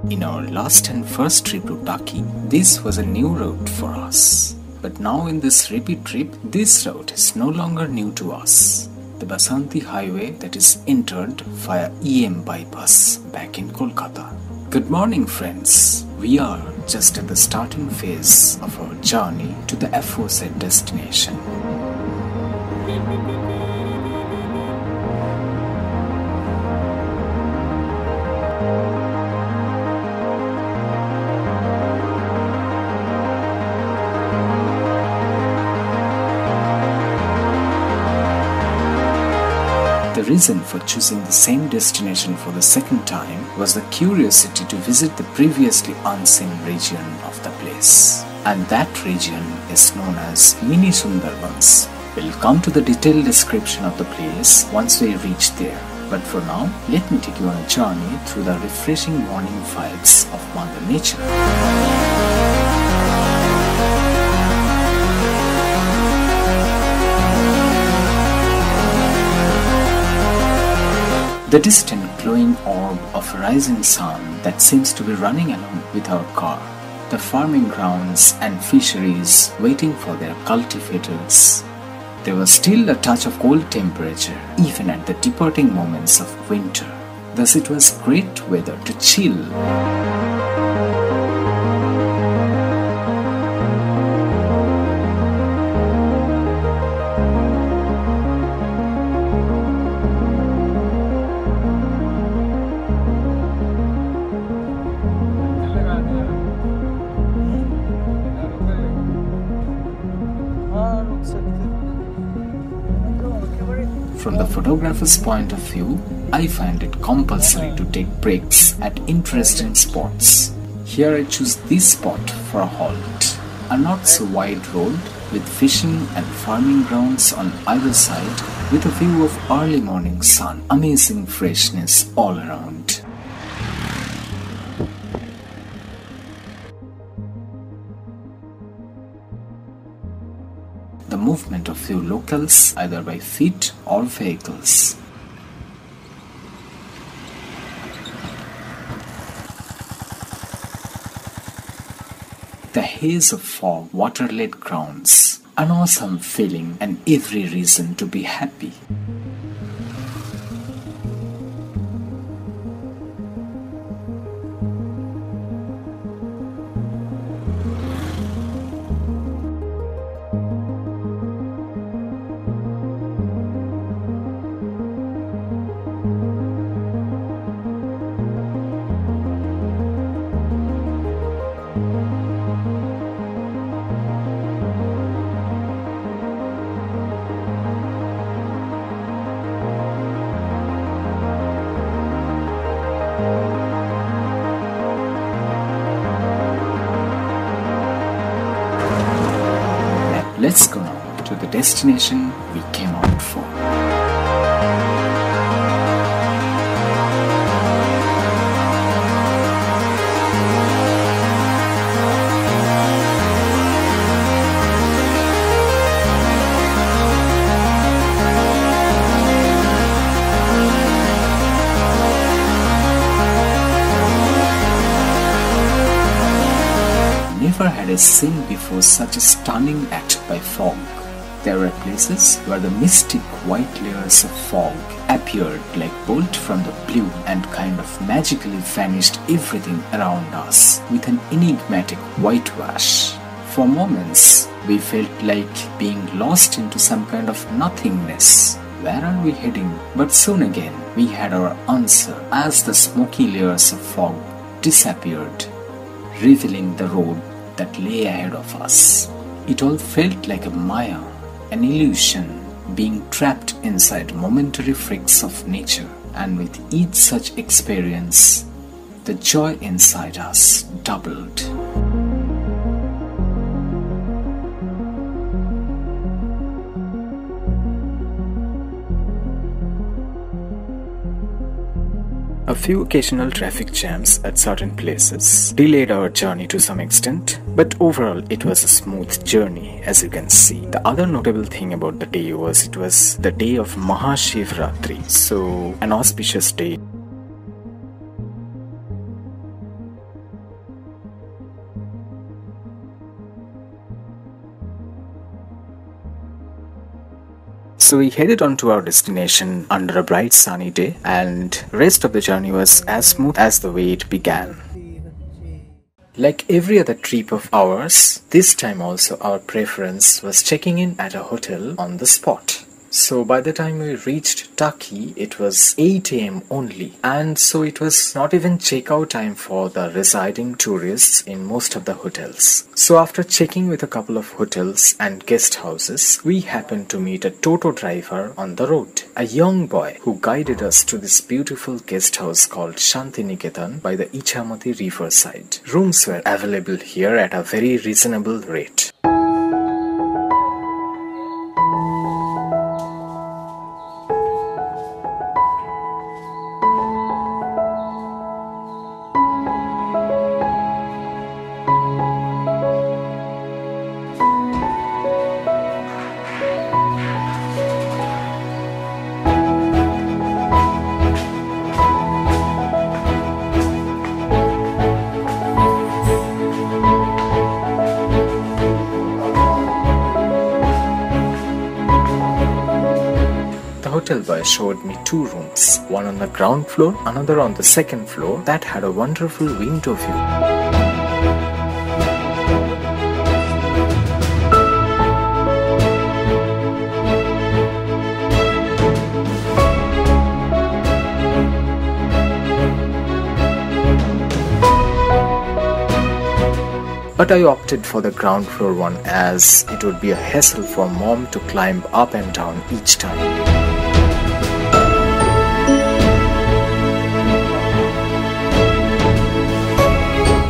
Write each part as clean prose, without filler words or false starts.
In our last and first trip to Taki, this was a new route for us. But now in this repeat trip, this route is no longer new to us. The Basanti highway that is entered via EM bypass back in Kolkata. Good morning friends. We are just at the starting phase of our journey to the aforesaid destination. The reason for choosing the same destination for the second time was the curiosity to visit the previously unseen region of the place. And that region is known as Mini Sundarbans. We'll come to the detailed description of the place once we reach there. But for now, let me take you on a journey through the refreshing morning vibes of Mother Nature. The distant glowing orb of a rising sun that seems to be running along with our car. The farming grounds and fisheries waiting for their cultivators. There was still a touch of cold temperature even at the departing moments of winter. Thus it was great weather to chill. From the photographer's point of view, I find it compulsory to take breaks at interesting spots. Here I choose this spot for a halt. A not so wide road with fishing and farming grounds on either side with a view of early morning sun. Amazing freshness all around. The movement of few locals either by feet or vehicles. The haze of fog, water-led grounds, an awesome feeling and every reason to be happy. Let's go now to the destination we came out for. Never had I seen before such a stunning act by fog. There were places where the mystic white layers of fog appeared like bolt from the blue and kind of magically vanished everything around us with an enigmatic whitewash. For moments, we felt like being lost into some kind of nothingness. Where are we heading? But soon again, we had our answer as the smoky layers of fog disappeared, revealing the road that lay ahead of us. It all felt like a maya, an illusion, being trapped inside momentary freaks of nature. And with each such experience, the joy inside us doubled. A few occasional traffic jams at certain places delayed our journey to some extent, but overall it was a smooth journey, as you can see. The other notable thing about the day was it was the day of Mahashivratri, so an auspicious day. So we headed on to our destination under a bright sunny day, and rest of the journey was as smooth as the way it began. Like every other trip of ours, this time also our preference was checking in at a hotel on the spot. So by the time we reached Taki, it was 8 AM only, and so it was not even checkout time for the residing tourists in most of the hotels. So after checking with a couple of hotels and guest houses, we happened to meet a Toto driver on the road, a young boy who guided us to this beautiful guest house called Shantiniketan by the Ichamati riverside. Rooms were available here at a very reasonable rate. The hotel boy showed me 2 rooms, one on the ground floor, another on the second floor, that had a wonderful window view. But I opted for the ground floor one as it would be a hassle for mom to climb up and down each time.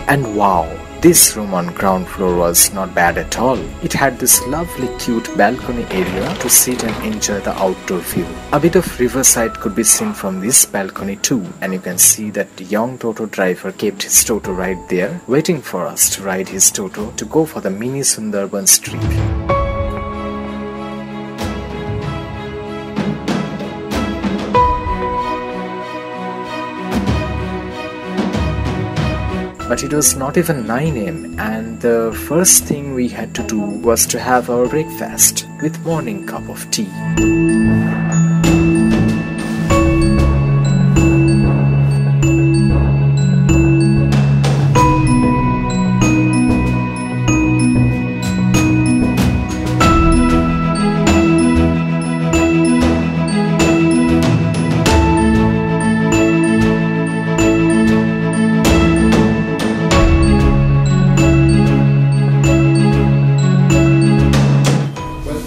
And wow, this room on ground floor was not bad at all. It had this lovely cute balcony area to sit and enjoy the outdoor view. A bit of riverside could be seen from this balcony too, and you can see that the young Toto driver kept his Toto right there, waiting for us to ride his Toto to go for the mini Sundarban trip. But it was not even 9 am, and the first thing we had to do was to have our breakfast with morning cup of tea.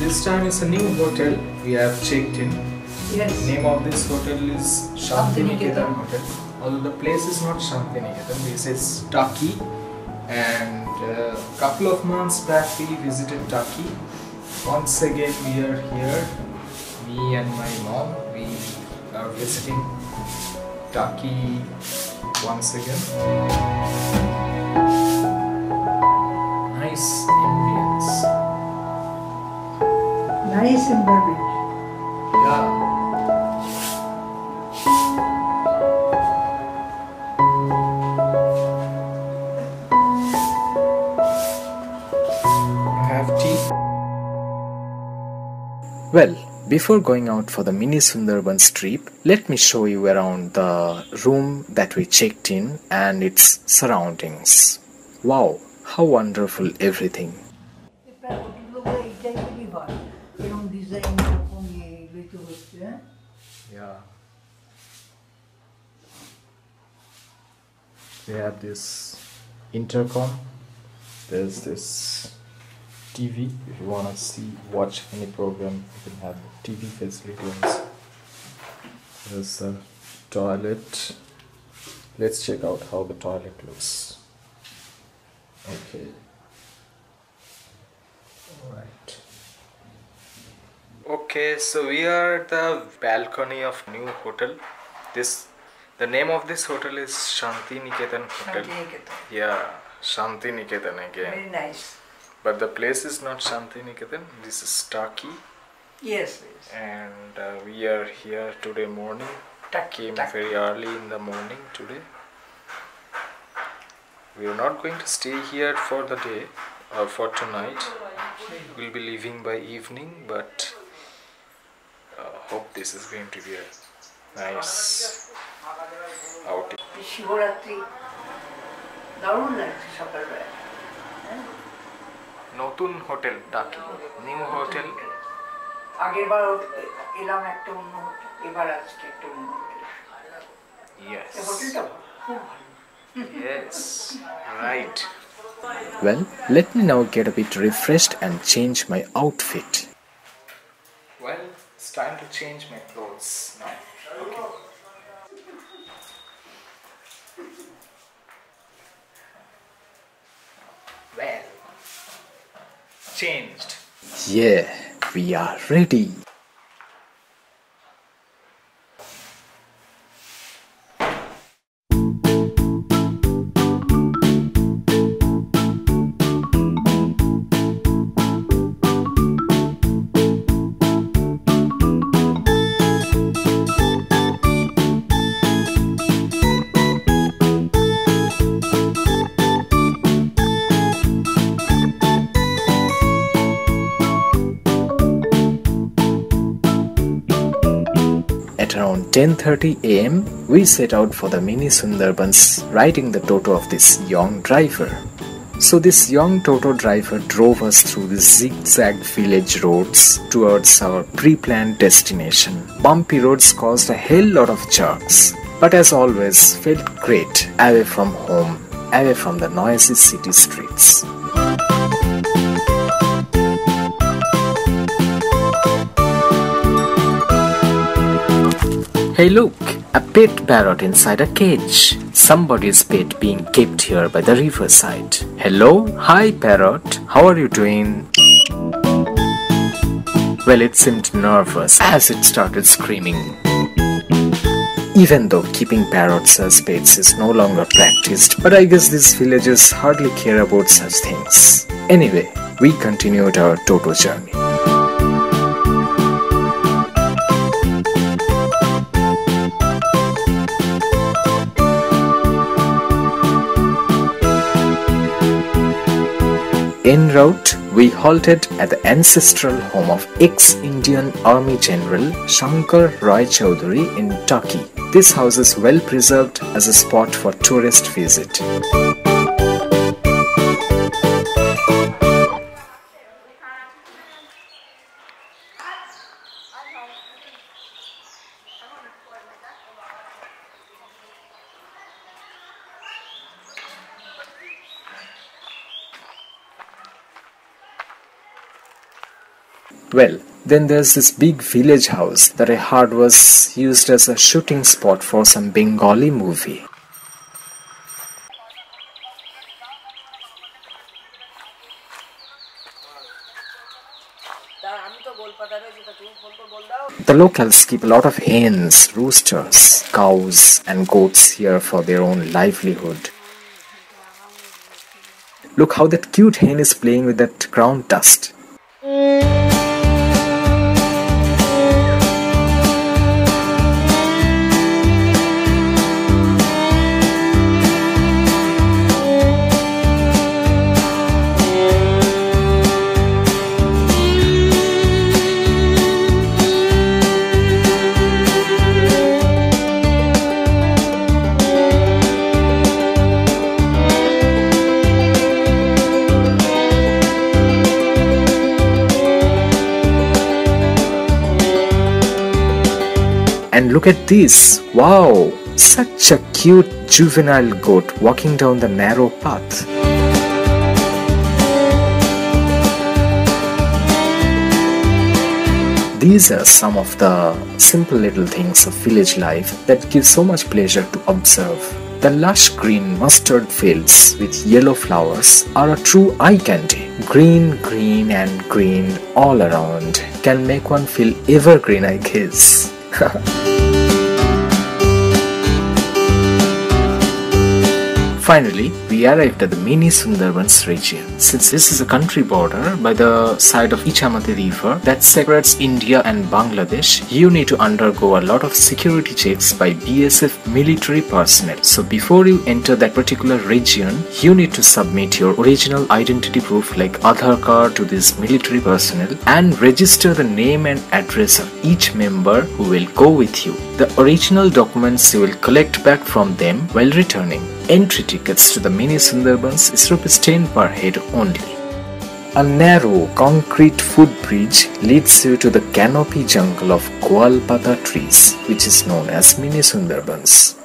This time it's a new hotel we have checked in. Yes. Name of this hotel is Shantiniketan Hotel. Although the place is not Shantiniketan, this is Taki. And a couple of months back we visited Taki. Once again we are here. Me and my mom, we are visiting Taki once again. Nice ambience. Nice environment. Yeah. Have tea. Well, before going out for the mini Sundarban trip, let me show you around the room that we checked in and its surroundings. Wow, how wonderful everything. Yeah. They have this intercom. There's this TV. If you wanna watch any program, you can have TV facilities. There's the toilet. Let's check out how the toilet looks. Okay. Alright. Okay, so we are at the balcony of new hotel. The name of this hotel is Shantiniketan Hotel. Shantiniketan. Yeah, Shantiniketan again. Very nice. But the place is not Shantiniketan. This is Taki. Yes, yes. And we are here today morning. Came very early in the morning today. We are not going to stay here for the day or for tonight. We'll be leaving by evening, but hope this is going to be a nice outing. Shivratri দারুণ লাগছে সকালবেলা। নতুন hotel টাকি, new hotel. আগেরবার এলাম একটা অন্য hotel, এবার আজকে একটা অন্য হোটেল। Yes. এই হোটেলটা খুব ভালো। Yes, right. Well, let me now get a bit refreshed and change my outfit. Well, it's time to change my clothes now. Okay. Well, changed. Yeah, we are ready. At around 10:30 am, we set out for the mini Sundarbans, riding the Toto of this young driver. So this young Toto driver drove us through the zigzag village roads towards our pre-planned destination. Bumpy roads caused a hell lot of jerks, but as always felt great, away from home, away from the noisy city streets. Hey look, a pet parrot inside a cage. Somebody's pet being kept here by the riverside. Hello, hi parrot, how are you doing? Well, it seemed nervous as it started screaming. Even though keeping parrots as pets is no longer practiced, but I guess these villagers hardly care about such things. Anyway, we continued our Toto journey. en route, we halted at the ancestral home of ex-Indian Army General Shankar Roy Chowdhury in Taki. This house is well preserved as a spot for tourist visit. Well, then there's this big village house that I heard was used as a shooting spot for some Bengali movie. The locals keep a lot of hens, roosters, cows and goats here for their own livelihood. Look how that cute hen is playing with that ground dust. And look at this! Wow! Such a cute juvenile goat walking down the narrow path. These are some of the simple little things of village life that give so much pleasure to observe. The lush green mustard fields with yellow flowers are a true eye candy. Green, green and green all around can make one feel evergreen, I guess. Finally, we arrived at the mini Sundarbans region. Since this is a country border by the side of Ichamati River that separates India and Bangladesh, you need to undergo a lot of security checks by BSF military personnel. So before you enter that particular region, you need to submit your original identity proof like Aadhaar card to this military personnel and register the name and address of each member who will go with you. The original documents you will collect back from them while returning. Entry tickets to the mini Sundarbans is ₹10 per head only. A narrow concrete footbridge leads you to the canopy jungle of Goalpata trees, which is known as mini Sundarbans.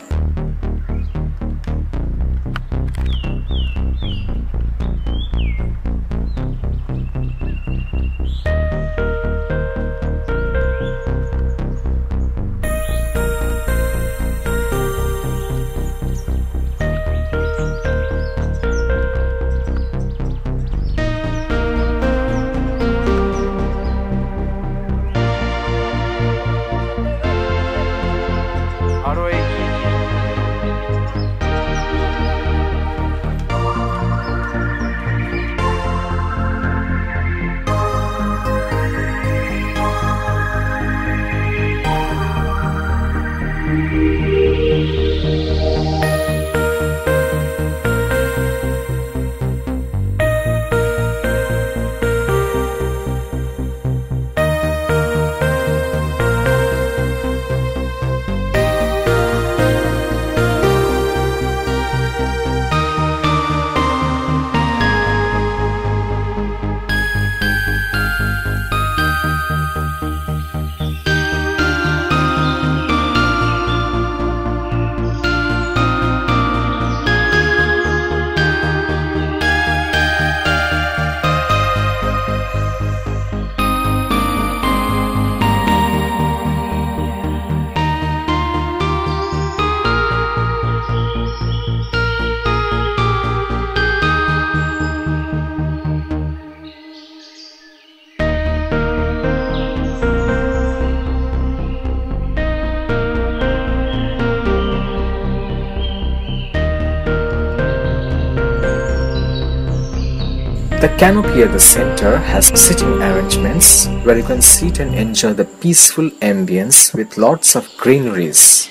The canopy at the center has sitting arrangements where you can sit and enjoy the peaceful ambience with lots of greeneries.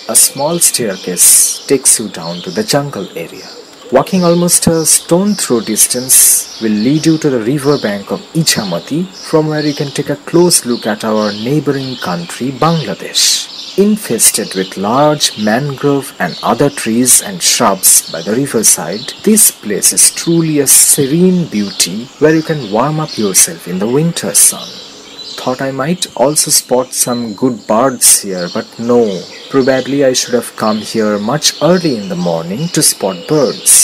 A small staircase takes you down to the jungle area. Walking almost a stone throw distance will lead you to the river bank of Ichamati, from where you can take a close look at our neighboring country Bangladesh. Infested with large mangrove and other trees and shrubs by the riverside, this place is truly a serene beauty where you can warm up yourself in the winter sun. Thought I might also spot some good birds here, but no, probably I should have come here much early in the morning to spot birds.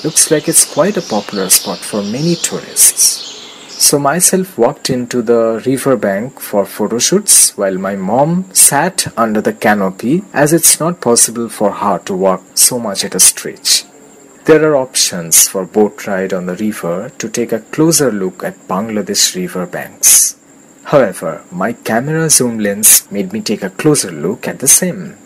Looks like it's quite a popular spot for many tourists. So myself walked into the river bank for photo shoots while my mom sat under the canopy, as it's not possible for her to walk so much at a stretch. There are options for boat ride on the river to take a closer look at Bangladesh river banks. However, my camera zoom lens made me take a closer look at the same.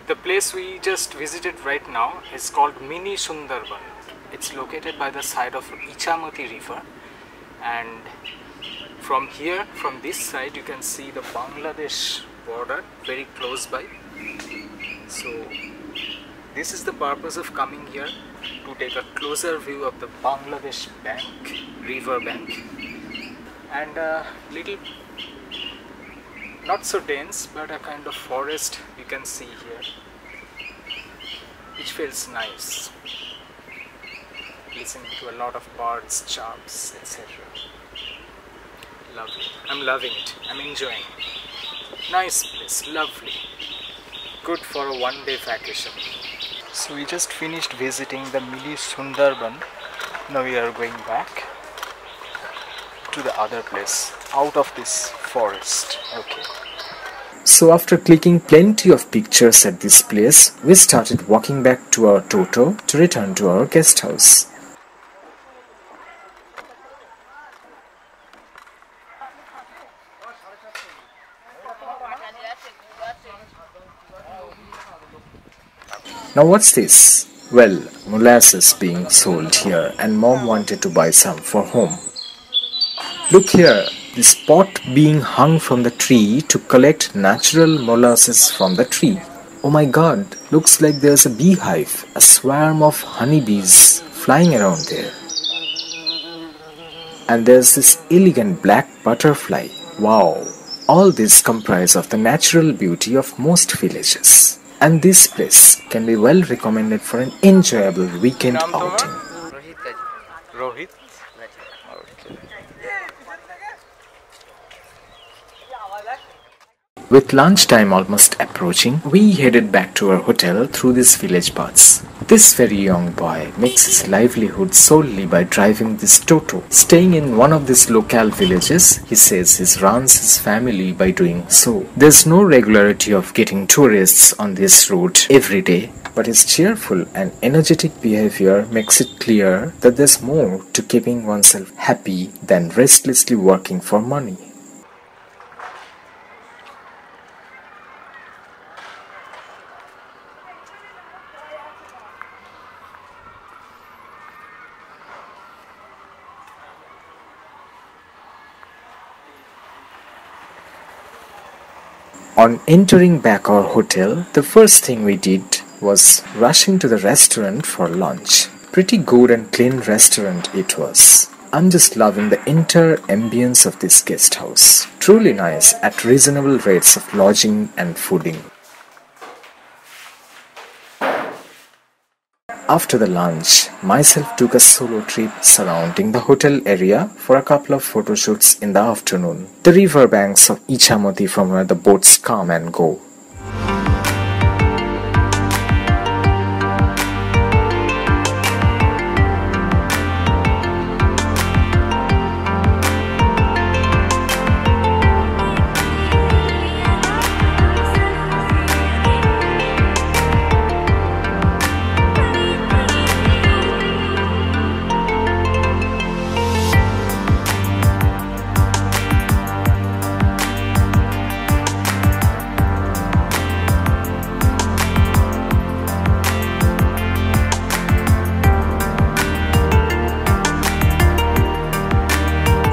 The place we just visited right now is called Mini Sundarban. It's located by the side of Ichamati river, and from here, from this side, you can see the Bangladesh border very close by. So this is the purpose of coming here, to take a closer view of the Bangladesh bank, river bank, and a little not so dense, but a kind of forest you can see here, which feels nice. Listening to a lot of birds, chirps, etc. Lovely. I'm loving it. I'm enjoying it. Nice place, lovely. Good for a one-day vacation. So we just finished visiting the Mini Sundarban. Now we are going back to the other place, out of this forest. Okay. So after clicking plenty of pictures at this place, we started walking back to our toto to return to our guest house. Now what's this? Well, molasses being sold here, and mom wanted to buy some for home. Look here, this pot being hung from the tree to collect natural molasses from the tree. Oh my god, looks like there's a beehive, a swarm of honeybees flying around there. And there's this elegant black butterfly. Wow! All this comprise of the natural beauty of most villages. And this place can be well recommended for an enjoyable weekend outing. Rohit. With lunchtime almost approaching, we headed back to our hotel through these village paths. This very young boy makes his livelihood solely by driving this Toto. Staying in one of these local villages, he says he runs his family by doing so. There's no regularity of getting tourists on this route every day, but his cheerful and energetic behavior makes it clear that there's more to keeping oneself happy than restlessly working for money. On entering back our hotel, the first thing we did was rushing to the restaurant for lunch. Pretty good and clean restaurant it was. I'm just loving the entire ambience of this guest house. Truly nice at reasonable rates of lodging and fooding. After the lunch, myself took a solo trip surrounding the hotel area for a couple of photo shoots in the afternoon. The river banks of Ichamoti from where the boats come and go.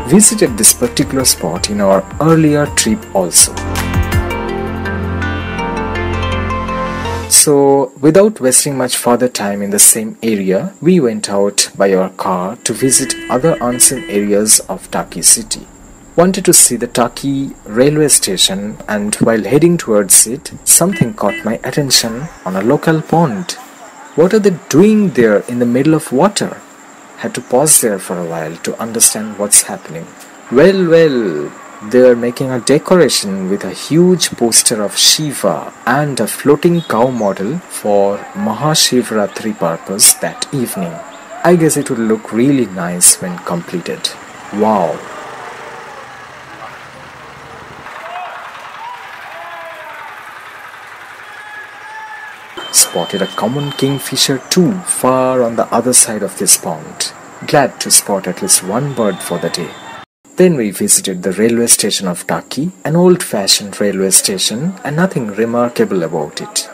Visited this particular spot in our earlier trip also. So, without wasting much further time in the same area, we went out by our car to visit other unseen areas of Taki city. Wanted to see the Taki railway station, and while heading towards it, something caught my attention on a local pond. What are they doing there in the middle of water? Had to pause there for a while to understand what's happening. Well, they are making a decoration with a huge poster of Shiva and a floating cow model for Mahashivratri purpose that evening. I guess it will look really nice when completed. Wow! Spotted a common kingfisher too far on the other side of this pond. Glad to spot at least one bird for the day. Then we visited the railway station of Taki, an old-fashioned railway station and nothing remarkable about it.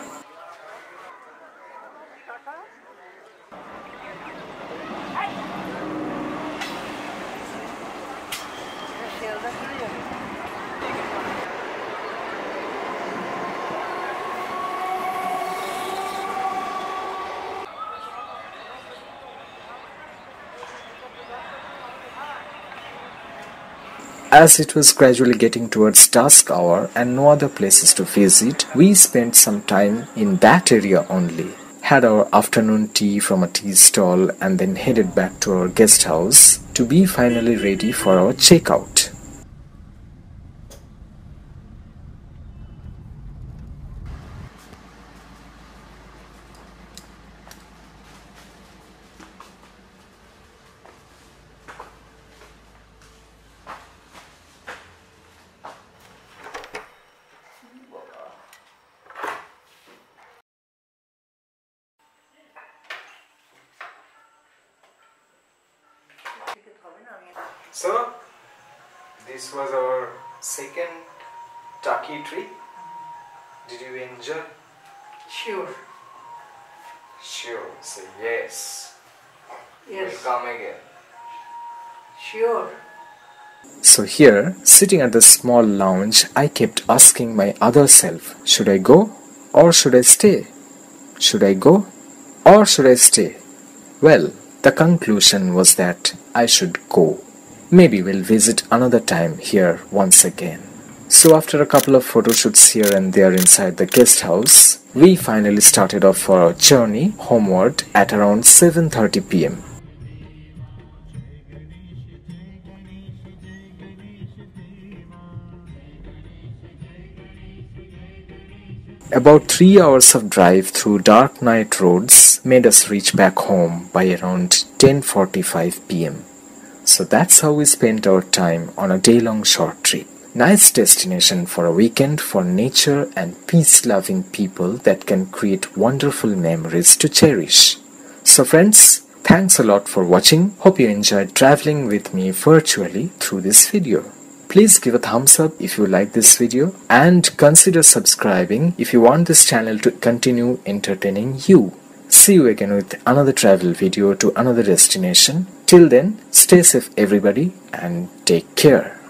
As it was gradually getting towards dusk hour and no other places to visit, we spent some time in that area only. Had our afternoon tea from a tea stall and then headed back to our guest house to be finally ready for our checkout. So, this was our second Taki trip. Did you enjoy? Sure. Sure, say yes. Yes. We'll come again. Sure. So here, sitting at the small lounge, I kept asking my other self, should I go or should I stay? Should I go or should I stay? Well, the conclusion was that I should go. Maybe we'll visit another time here once again. So after a couple of photo shoots here and there inside the guest house, we finally started off for our journey homeward at around 7:30 p.m. About 3 hours of drive through dark night roads made us reach back home by around 10:45 p.m. So that's how we spent our time on a day-long short trip. Nice destination for a weekend for nature and peace-loving people that can create wonderful memories to cherish. So friends, thanks a lot for watching. Hope you enjoyed traveling with me virtually through this video. Please give a thumbs up if you like this video and consider subscribing if you want this channel to continue entertaining you. See you again with another travel video to another destination. Till then, stay safe everybody and take care.